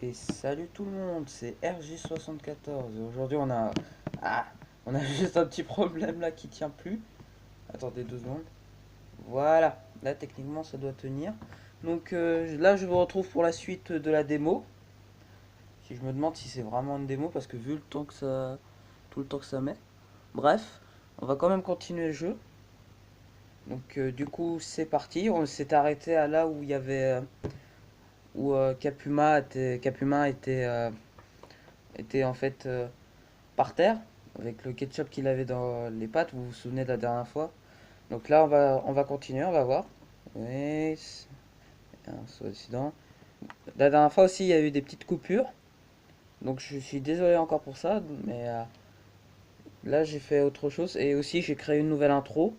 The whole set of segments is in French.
Et salut tout le monde, c'est RJ74. Aujourd'hui Ah, on a juste un petit problème là qui tient plus. Attendez 2 secondes. Voilà, là techniquement ça doit tenir. Donc là je vous retrouve pour la suite de la démo. Si je me demande si c'est vraiment une démo parce que vu le temps que ça. Tout le temps que ça met. Bref, on va quand même continuer le jeu. Donc du coup c'est parti. On s'est arrêté à là où il y avait. Où Capuma était en fait par terre avec le ketchup qu'il avait dans les pâtes, vous vous souvenez de la dernière fois. Donc là on va continuer, on va voir. Oui, un saut accident. La dernière fois aussi il y a eu des petites coupures. Donc je suis désolé encore pour ça, mais là j'ai fait autre chose et aussi j'ai créé une nouvelle intro.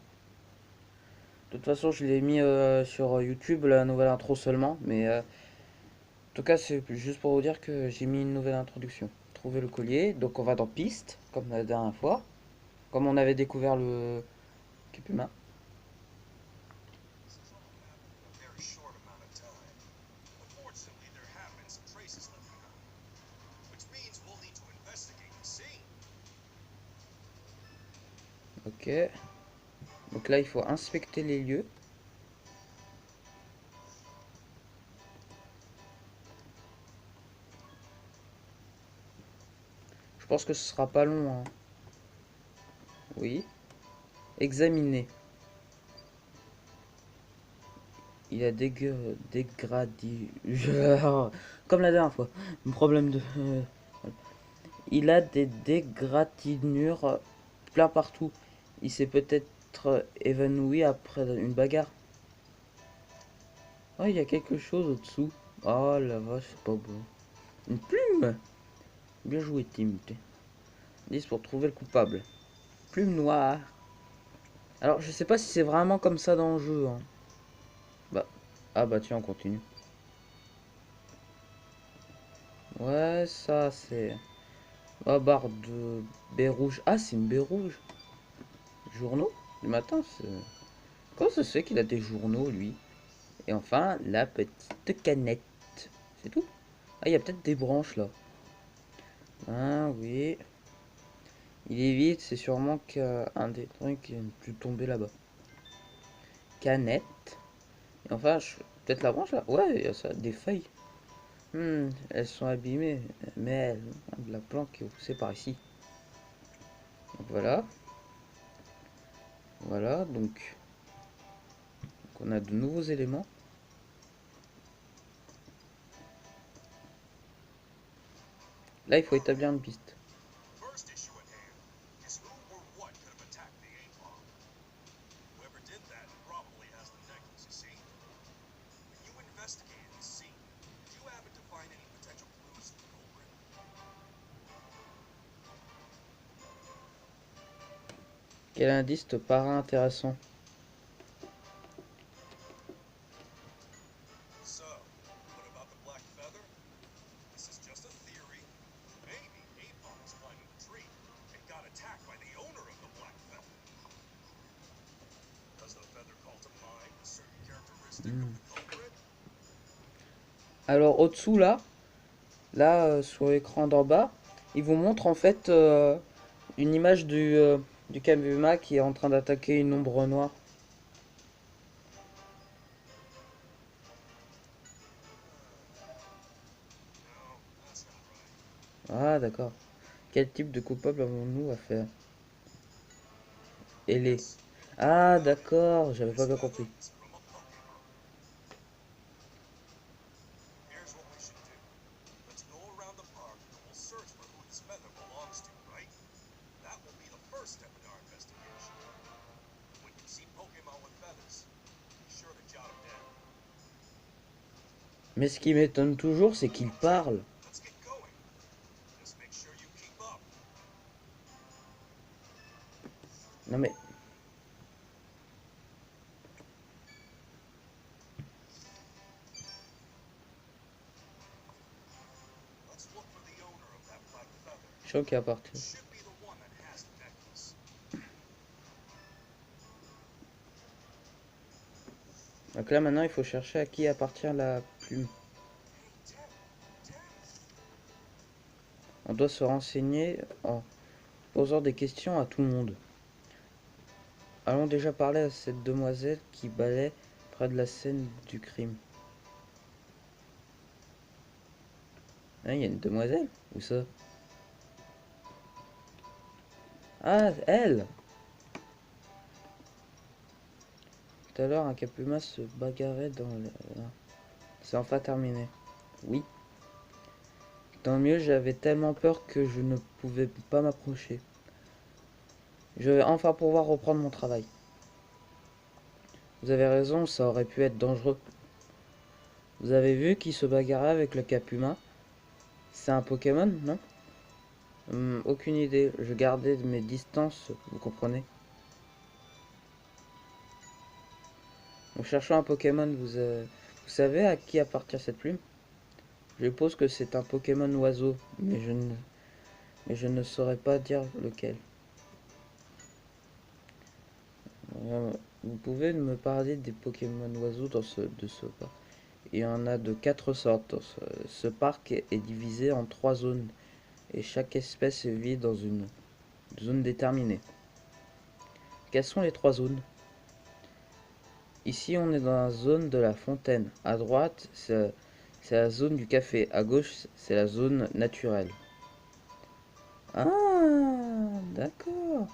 De toute façon je l'ai mis sur YouTube la nouvelle intro seulement, mais en tout cas c'est juste pour vous dire que j'ai mis une nouvelle introduction. Trouver le collier, donc on va dans piste comme la dernière fois, comme on avait découvert le Capuma. Ok. Donc là, il faut inspecter les lieux. Je pense que ce sera pas long, hein. Oui. Examiner. Il a dégradé. Comme la dernière fois. Un problème de. Il a des dégratinures plein partout. Il s'est peut-être évanoui après une bagarre. Oh, il y a quelque chose au-dessous. Oh la vache, c'est pas beau. Une plume. Bien joué, Tim. 10 pour trouver le coupable. Plume noire. Alors, je sais pas si c'est vraiment comme ça dans le jeu, hein. Bah. Ah bah tiens, on continue. Ouais, ça c'est... Ah, barre de baie rouge. Ah, c'est une baie rouge. Journaux du matin, c'est... Comment ça se fait qu'il a des journaux, lui? Et enfin, la petite canette. C'est tout? Ah, il y a peut-être des branches, là. Ah, oui. Il est vide, c'est sûrement qu'un des trucs qui est dû tomber là-bas. Canette. Et enfin, peut-être la branche, là? Ouais, il y a ça, des feuilles. Elles sont abîmées, mais elles ont de la plante qui est poussée par ici. Donc voilà. Voilà, donc on a de nouveaux éléments. Là, il faut établir une piste. Quel indice te paraît intéressant? Hmm. Alors au-dessous là, sur l'écran d'en bas, il vous montre en fait une image du Kamuma qui est en train d'attaquer une ombre noire. Ah d'accord. Quel type de coupable avons-nous à faire? Ailé. Ah d'accord, j'avais pas bien compris. Mais ce qui m'étonne toujours, c'est qu'il parle. Non mais... Choc à partir. Donc là maintenant il faut chercher à qui appartient la plume. On doit se renseigner en posant des questions à tout le monde. Allons déjà parler à cette demoiselle qui balaie près de la scène du crime. Hein, il y a une demoiselle? Où ça? Ah, elle! Tout à l'heure, un capuma se bagarrait dans le... C'est enfin terminé. Oui. Tant mieux, j'avais tellement peur que je ne pouvais pas m'approcher. Je vais enfin pouvoir reprendre mon travail. Vous avez raison, ça aurait pu être dangereux. Vous avez vu qui se bagarrait avec le capuma? C'est un Pokémon, non? Aucune idée, je gardais mes distances, vous comprenez? En cherchant un Pokémon, vous savez à qui appartient cette plume? Je suppose que c'est un Pokémon oiseau, mais je ne saurais pas dire lequel. Vous pouvez me parler des Pokémon oiseaux de ce parc? Il y en a de 4 sortes. Ce parc est divisé en 3 zones, et chaque espèce vit dans une zone déterminée. Quelles sont les 3 zones? Ici, on est dans la zone de la fontaine. À droite, c'est la zone du café. À gauche, c'est la zone naturelle. Ah, d'accord.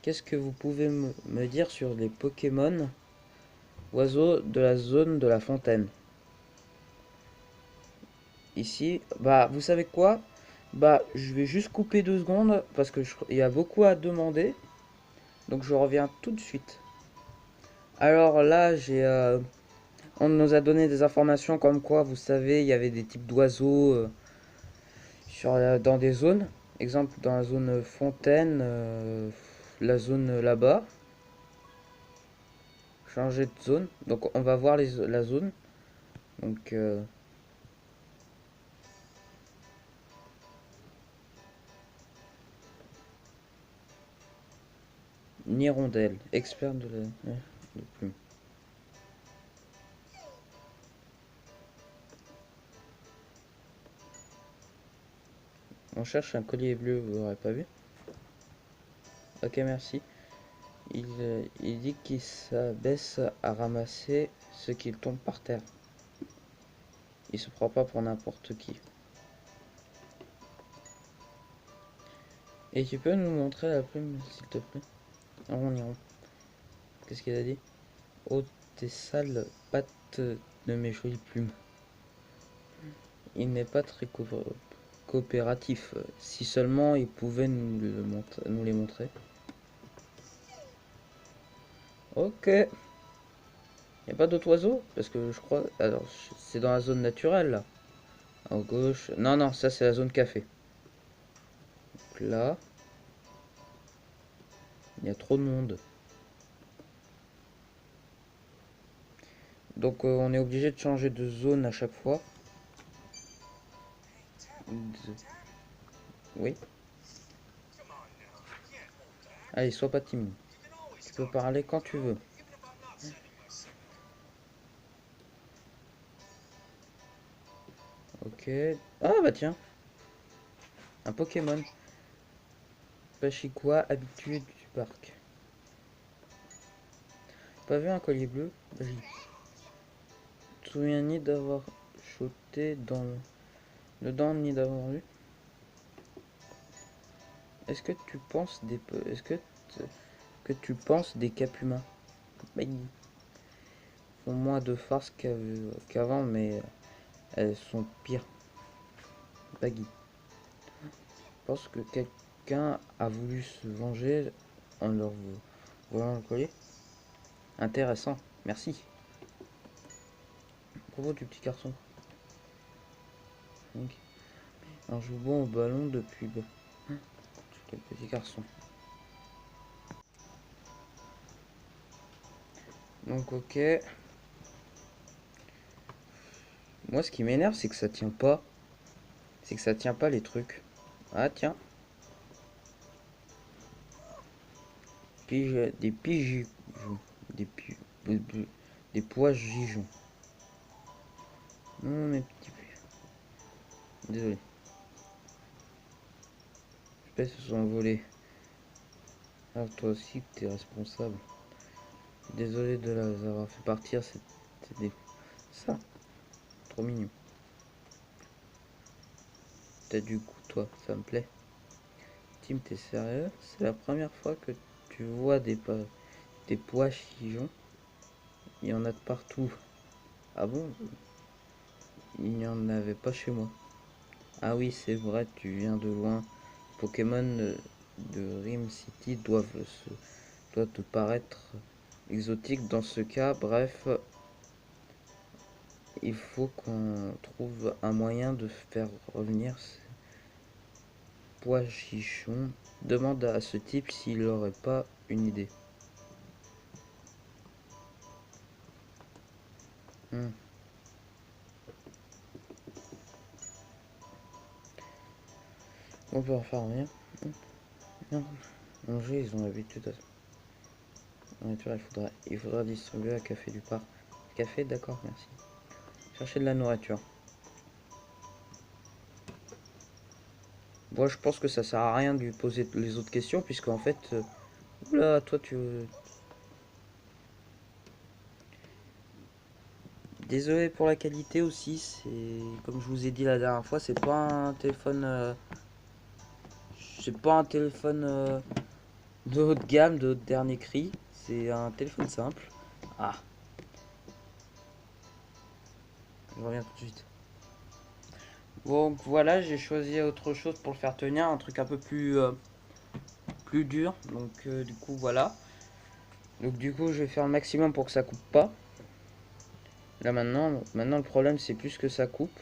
Qu'est-ce que vous pouvez me dire sur les Pokémon oiseaux de la zone de la fontaine? Ici, bah, vous savez quoi? Bah, je vais juste couper 2 secondes parce que il y a beaucoup à demander. Donc, je reviens tout de suite. Alors là, on nous a donné des informations comme quoi, vous savez, il y avait des types d'oiseaux dans des zones. Exemple, dans la zone fontaine, la zone là-bas. Changer de zone. Donc, on va voir la zone. Donc, Nirondelle, expert de la de plume. On cherche un collier bleu, vous n'aurez pas vu? Ok, merci. Il dit qu'il s'abaisse à ramasser ce qu'il tombe par terre. Il se prend pas pour n'importe qui. Et tu peux nous montrer la plume, s'il te plaît? On y rond. Qu'est-ce qu'il a dit? Oh, tes sales pattes de mes jolies plumes. Il n'est pas très coopératif. Si seulement il pouvait nous les montrer. Ok. Il n'y a pas d'autres oiseaux? Parce que je crois... Alors, c'est dans la zone naturelle, là. À gauche... Non, non, ça, c'est la zone café. Donc là... Il y a trop de monde. Donc, on est obligé de changer de zone à chaque fois. Oui. Allez, sois pas timide. Tu peux parler quand tu veux. Ok. Ah, bah tiens. Un Pokémon. Pachikwa, habitué du parc. Pas vu un collier bleu? Vas-y. Tu te souviens ni d'avoir sauté dedans ni d'avoir vu? Est-ce que tu penses des que tu penses des Capumas? Bah, ils font moins de farces qu'avant, mais elles sont pires. Baggy. Je pense que quelqu'un a voulu se venger en leur volant le collier. Intéressant, merci. Bravo du petit garçon. Donc, un joue bon au ballon depuis quel petit garçon. Donc ok. Moi ce qui m'énerve c'est que ça tient pas. C'est que ça tient pas les trucs. Ah tiens. Des pigeons. Des, pi- des pois gigeons. Non, mes petits... Désolé. Les se sont envolés. Alors toi aussi, t'es responsable. Désolé de les avoir fait partir, c'était des... Ça, trop mignon. T'as du goût, toi, ça me plaît. Tim, t'es sérieux? C'est la première fois que tu vois des pois chichons. Il y en a de partout. Ah bon? Il n'y en avait pas chez moi. Ah oui, c'est vrai, tu viens de loin. Pokémon de Rim City doivent te paraître exotiques dans ce cas. Bref, il faut qu'on trouve un moyen de faire revenir ces pois chichons. Demande à ce type s'il n'aurait pas une idée. Hmm. On peut en faire rien. Non, manger, ils ont l'habitude à ça. Nourriture, il faudra distribuer à Café du Parc. Café, d'accord, merci. Chercher de la nourriture. Moi, je pense que ça sert à rien de lui poser les autres questions, puisque en fait... oula, toi, tu... Désolé pour la qualité aussi, c'est... Comme je vous ai dit la dernière fois, c'est pas un téléphone... c'est pas un téléphone de haute gamme, de dernier cri. C'est un téléphone simple. Ah, je reviens tout de suite. Donc voilà, j'ai choisi autre chose pour le faire tenir, un truc un peu plus dur. Donc du coup voilà. Donc du coup je vais faire le maximum pour que ça coupe pas. Là maintenant le problème c'est plus que ça coupe.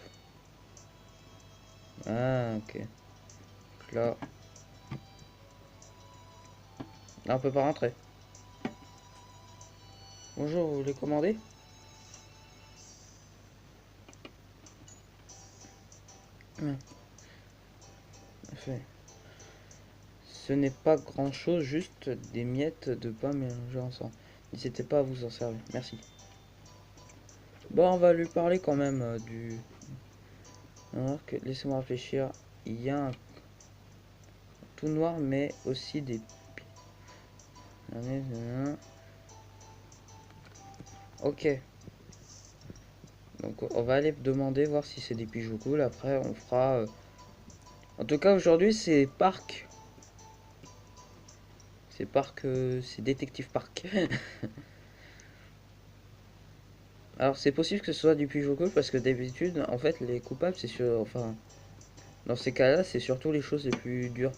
Ah ok. Donc là on peut pas rentrer. Bonjour, vous voulez commander? Parfait. Ce n'est pas grand chose, juste des miettes de pain mélangées ensemble. N'hésitez pas à vous en servir. Merci. Bon, on va lui parler quand même du... Alors, laissez-moi réfléchir. Il y a un tout noir, mais aussi des... Ok. Donc on va aller demander, voir si c'est des pigeons cool. Après, on fera... En tout cas, aujourd'hui, c'est Parc. C'est Parc... c'est Détective Parc. Alors, c'est possible que ce soit du pigeon cool, parce que d'habitude, en fait, les coupables, c'est sur... Enfin, dans ces cas-là, c'est surtout les choses les plus dures.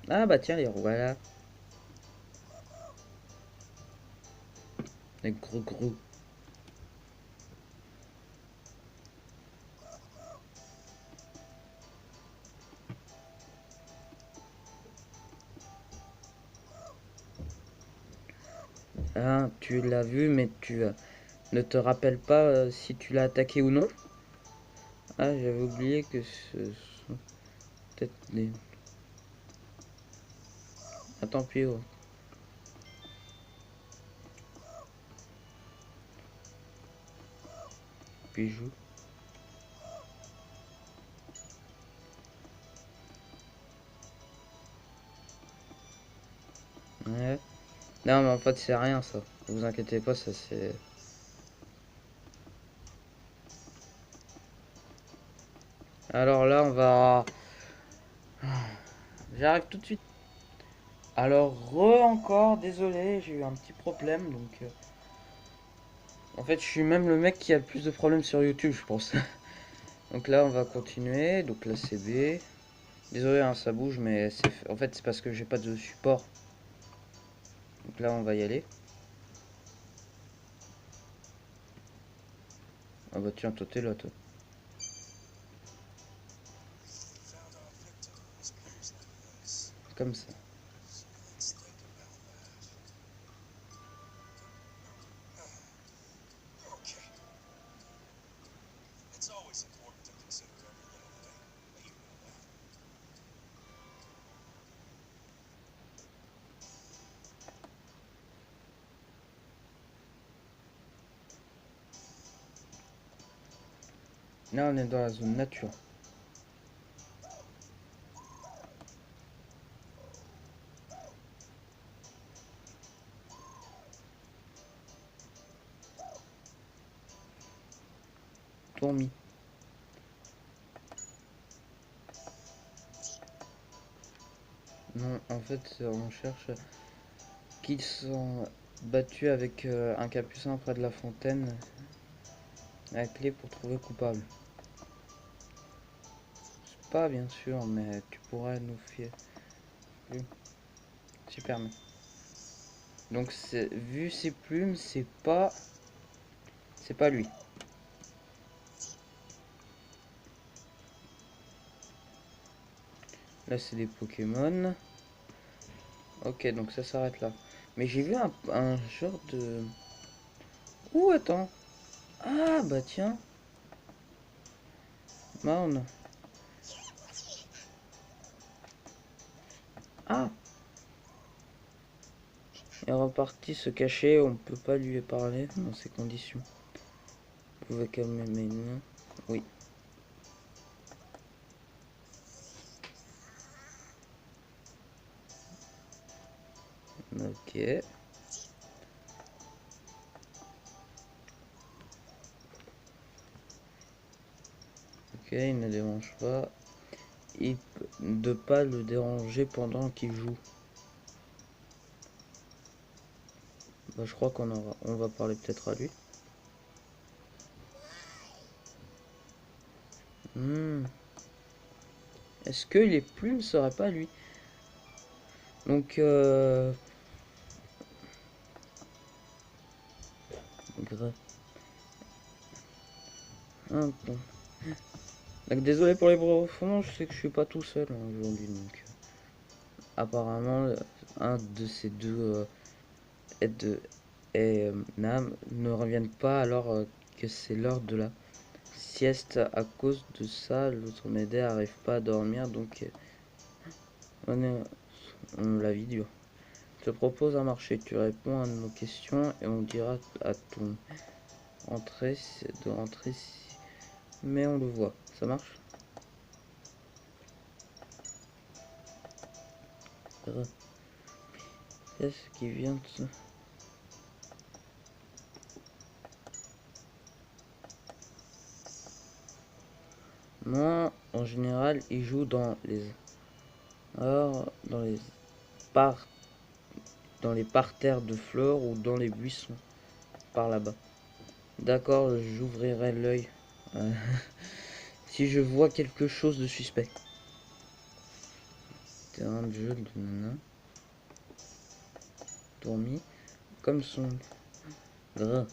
Ah bah tiens, les voilà. Les gros gros. Ah, tu l'as vu, mais tu ne te rappelles pas si tu l'as attaqué ou non. Ah, j'avais oublié que ce sont peut-être des... Ah, tant pis, oh. Bijou. Ouais. Non, mais en fait, c'est rien, ça. Vous inquiétez pas, ça c'est... Alors là, on va... J'arrive tout de suite. Alors, encore, désolé, j'ai eu un petit problème, donc... En fait, je suis même le mec qui a le plus de problèmes sur YouTube, je pense. Donc là, on va continuer. Donc là, c'est B. Désolé, hein, ça bouge, mais en fait, c'est parce que j'ai pas de support. Donc là, on va y aller. Ah bah tiens, toi, t'es là, toi. Comme ça. Là, on est dans la zone nature. Tourmis. Non, en fait, on cherche qu'ils sont battus avec un capucin près de la fontaine. La clé pour trouver coupable. C'est pas bien sûr, mais tu pourrais nous fier. Super. Donc vu ses plumes, c'est pas lui. Là, c'est des Pokémon. Ok, donc ça s'arrête là. Mais j'ai vu un genre de... Ouh, attends. Ah, bah tiens. Maun. Ah, il est reparti se cacher. On peut pas lui parler dans ces conditions. Vous pouvez calmer mes mains. Oui. Ok. Ok, il ne dérange pas. Et de pas le déranger pendant qu'il joue. Bah, je crois on va parler peut-être à lui. Est-ce que les plumes seraient pas lui? Donc ah, bon. Donc, désolé pour les profondeurs, je sais que je suis pas tout seul aujourd'hui. Donc apparemment, un de ces deux aides et Nam ne reviennent pas alors que c'est l'heure de la sieste. À cause de ça, l'autre m'aider arrive pas à dormir, donc on la vie dure. Je te propose un marché, tu réponds à nos questions et on dira à ton entrée de rentrer si... Mais on le voit, ça marche? Qu'est-ce qui vient de... Non, en général, il joue dans les... Alors, par... dans les parterres de fleurs ou dans les buissons, par là-bas. D'accord, j'ouvrirai l'œil si je vois quelque chose de suspect. Terrain de jeu de nana. Dormi. Comme son grain.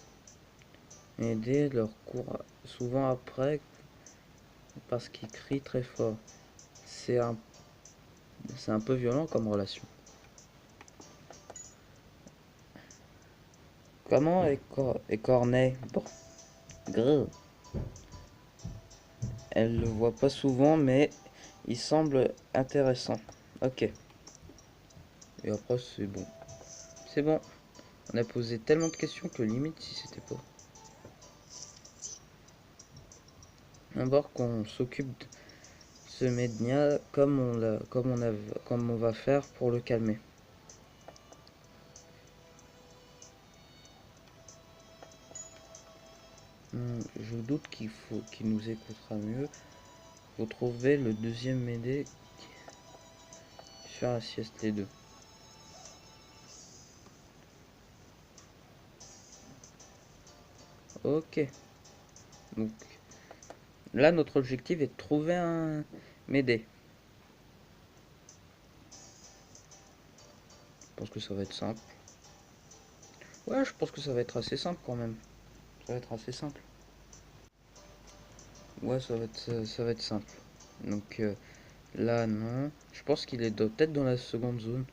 Aider leur cours souvent après parce qu'ils crient très fort. C'est un peu violent comme relation. Comment est Corneille? Bon, grrr. Elle le voit pas souvent, mais il semble intéressant. Ok. Et après, c'est bon. C'est bon. On a posé tellement de questions que limite si c'était pas. D'abord qu'on s'occupe de ce Mednia comme on va faire pour le calmer. Je doute qu'il nous écoutera mieux. Vous trouvez le deuxième Médée sur la sieste les deux. Ok. Donc là notre objectif est de trouver un Médée. Je pense que ça va être simple. Ouais, je pense que ça va être assez simple quand même. Ça va être assez simple. Ouais, ça va être simple. Donc là, non. Je pense qu'il est peut-être dans la seconde zone.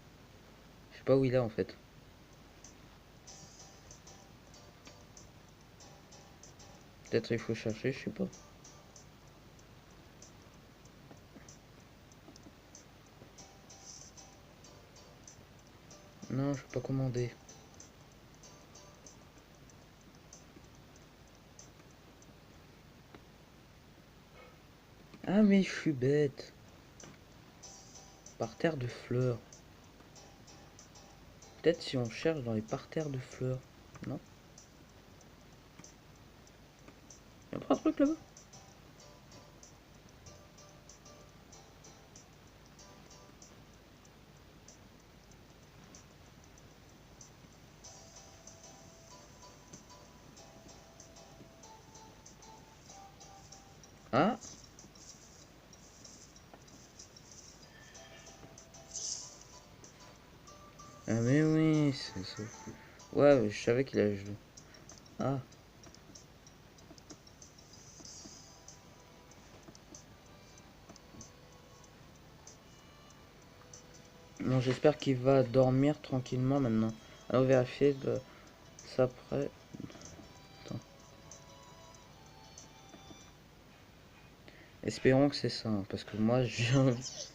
Je sais pas où il est en fait. Peut-être il faut chercher, je sais pas. Non, je peux pas commander. Ah mais je suis bête. Parterre de fleurs. Peut-être si on cherche dans les parterres de fleurs. Non? Y'a pas un truc là-bas? Ah! Ah mais oui, c'est ça. Ouais, je savais qu'il allait jouer. Ah. Bon, j'espère qu'il va dormir tranquillement maintenant. Allons vérifier ça après. Attends. Espérons que c'est ça, hein, parce que moi j'ai envie.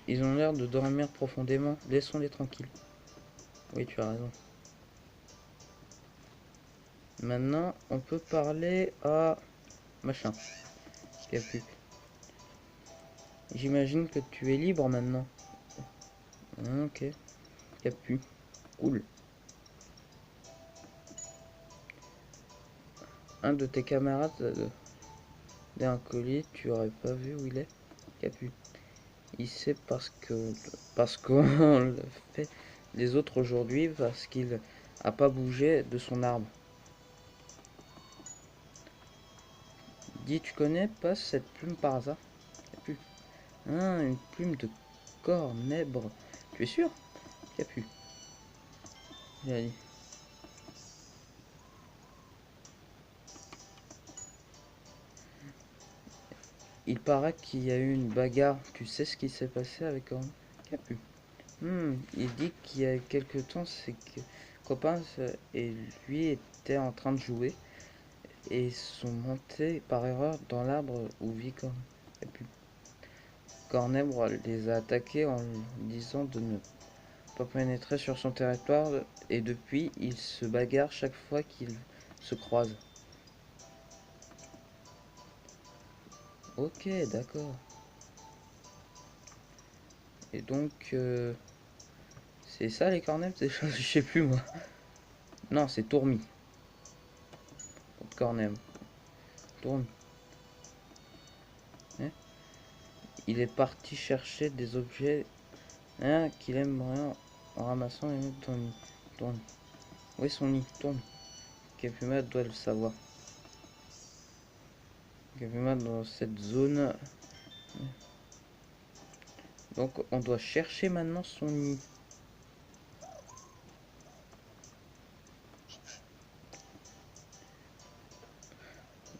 Ils ont l'air de dormir profondément. Laissons-les tranquilles. Oui, tu as raison. Maintenant, on peut parler à machin. Capu. J'imagine que tu es libre maintenant. Ah, ok. Capu. Cool. Un de tes camarades d'un colis, tu aurais pas vu où il est? Capu. Il sait parce qu'on le fait les autres aujourd'hui parce qu'il a pas bougé de son arbre. Dis, tu connais pas cette plume par hasard? Capu. Ah, une plume de cornèbre. Tu es sûr? Capu. J'ai dit. Il paraît qu'il y a eu une bagarre. Tu sais ce qui s'est passé avec Corne? Capu. Il dit qu'il y a quelque temps, ses copains et lui étaient en train de jouer et sont montés par erreur dans l'arbre où vit Corne. Capu. Cornèbre les a attaqués en disant de ne pas pénétrer sur son territoire et depuis ils se bagarrent chaque fois qu'ils se croisent. Ok, d'accord. Et donc, c'est ça les cornèbres, je sais plus moi. Non, c'est tourmis. Cornèbre. Tourmis. Hein, il est parti chercher des objets qu'il aime rien en ramassant et mettre dans le nid. Tourne. Où est son nid? Tourne. Kapuma doit le savoir. Kapuma dans cette zone. Donc on doit chercher maintenant son nid.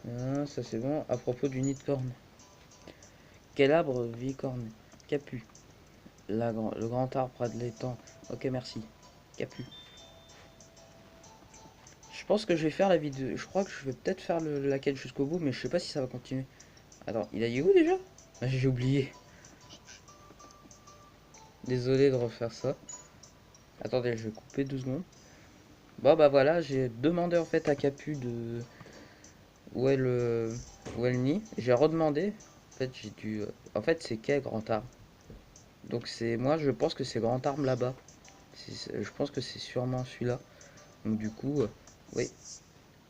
Ah, ça c'est bon. À propos du nid de corne. Quel arbre vit corne? Capu. Le grand arbre près de l'étang. Ok, merci. Capu. Je pense que je vais faire la vidéo. Je crois que je vais peut-être faire la quête jusqu'au bout, mais je sais pas si ça va continuer. Attends, il a eu où déjà? Ah, j'ai oublié. Désolé de refaire ça. Attendez, je vais couper 2 secondes. Bon bah voilà, j'ai demandé en fait à Capu de où est le nid. J'ai redemandé. En fait, j'ai dû. En fait, c'est quai Grand Arbre. Donc c'est moi, je pense que c'est Grand Arbre là-bas. Je pense que c'est sûrement celui-là. Donc du coup, oui.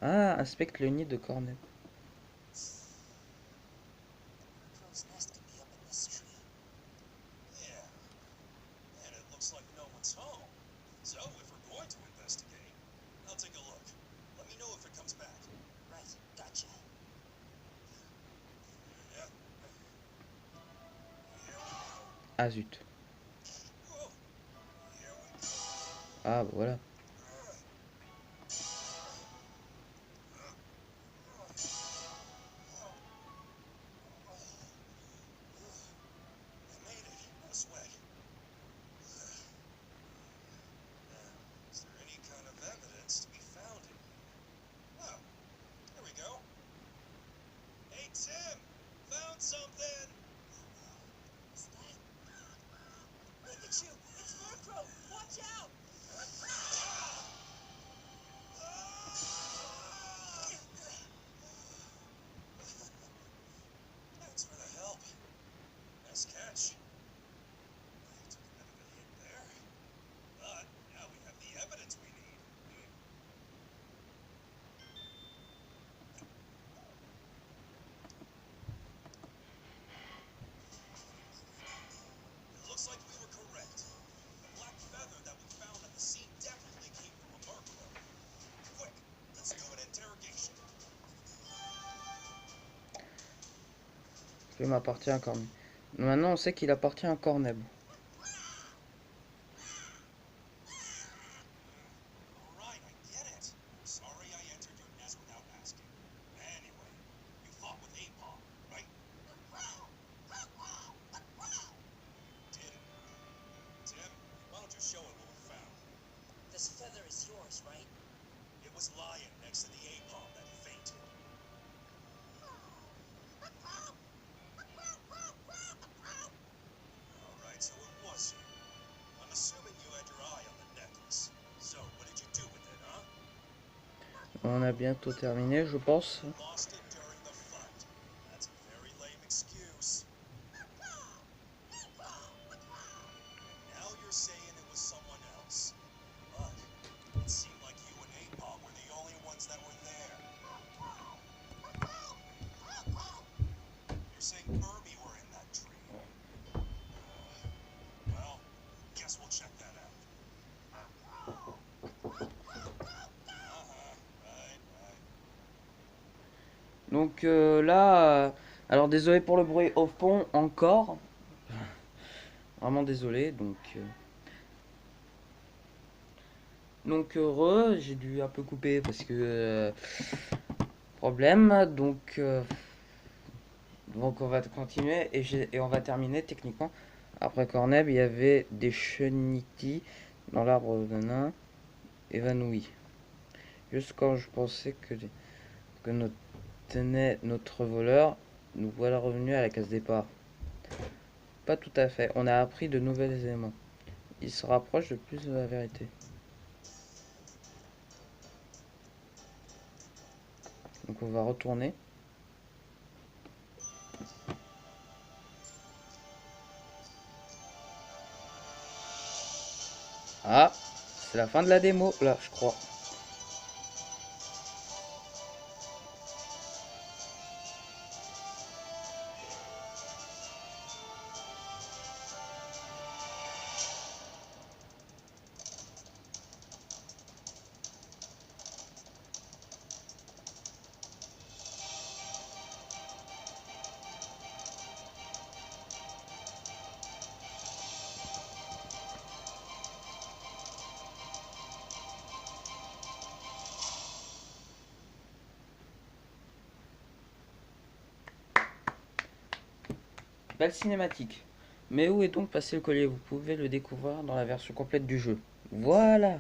Ah, inspecte le nid de cornet. Ah zut. Ah bah voilà. Tim, found something. Look at you, it's Murkrow. Watch out. Thanks for the help. Nice catch. I took a bit of a hit there. But now we have the evidence we need. It looks like we were correct. The black feather that we found at the scene definitely came from a burglar. Quick, let's do an interrogation. Il m'appartient à Corneb. Maintenant, on sait qu'il appartient à Corneb. Alright, I get it. Sorry I entered your nest without asking. Anyway, you fought with Apom, right? Did. Tim, why don't you show him what we found? This feather is yours, right? It was lying next to the Apom that fainted. Alright, so it was you. I'm assuming you had your eye on the necklace. So, what did you do with it, huh? On a bientôt terminé, je pense. Lost it during the fight. That's a very lame excuse. Now you're saying it was someone else. But it seemed like you and Apom were the only ones that were there. You're saying Burby were in that tree. Well, guess we'll check that out. Right. Donc là, alors désolé pour le bruit au fond encore. Vraiment désolé. Donc heureux, j'ai dû un peu couper parce que problème. Donc on va continuer et on va terminer techniquement. Après Corneb, il y avait des chenilles dans l'arbre de nain évanoui. Juste quand je pensais que notre voleur, nous voilà revenus à la case départ. Pas tout à fait, on a appris de nouveaux éléments. Il se rapproche de plus de la vérité. Donc on va retourner. Ah, c'est la fin de la démo, là, je crois. Belle cinématique. Mais où est donc passé le collier? Vous pouvez le découvrir dans la version complète du jeu. Voilà.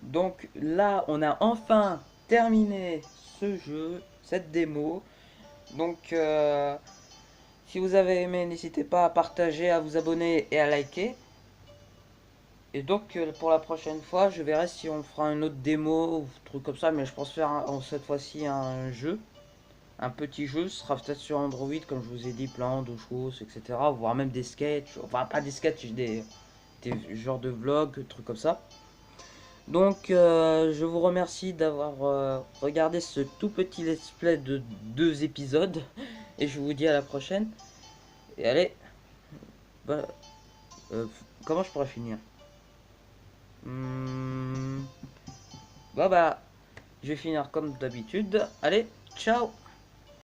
Donc là, on a enfin terminé ce jeu, cette démo. Donc, si vous avez aimé, n'hésitez pas à partager, à vous abonner et à liker. Et donc, pour la prochaine fois, je verrai si on fera une autre démo ou un truc comme ça. Mais je pense faire cette fois-ci un jeu. Un petit jeu, ce sera peut-être sur Android, comme je vous ai dit, plein de choses, etc. Voire même des sketchs, enfin pas des sketchs, des genres de vlogs, trucs comme ça. Donc je vous remercie d'avoir regardé ce tout petit let's play de 2 épisodes. Et je vous dis à la prochaine. Et allez, bah, comment je pourrais finir? Bah, je vais finir comme d'habitude. Allez, ciao!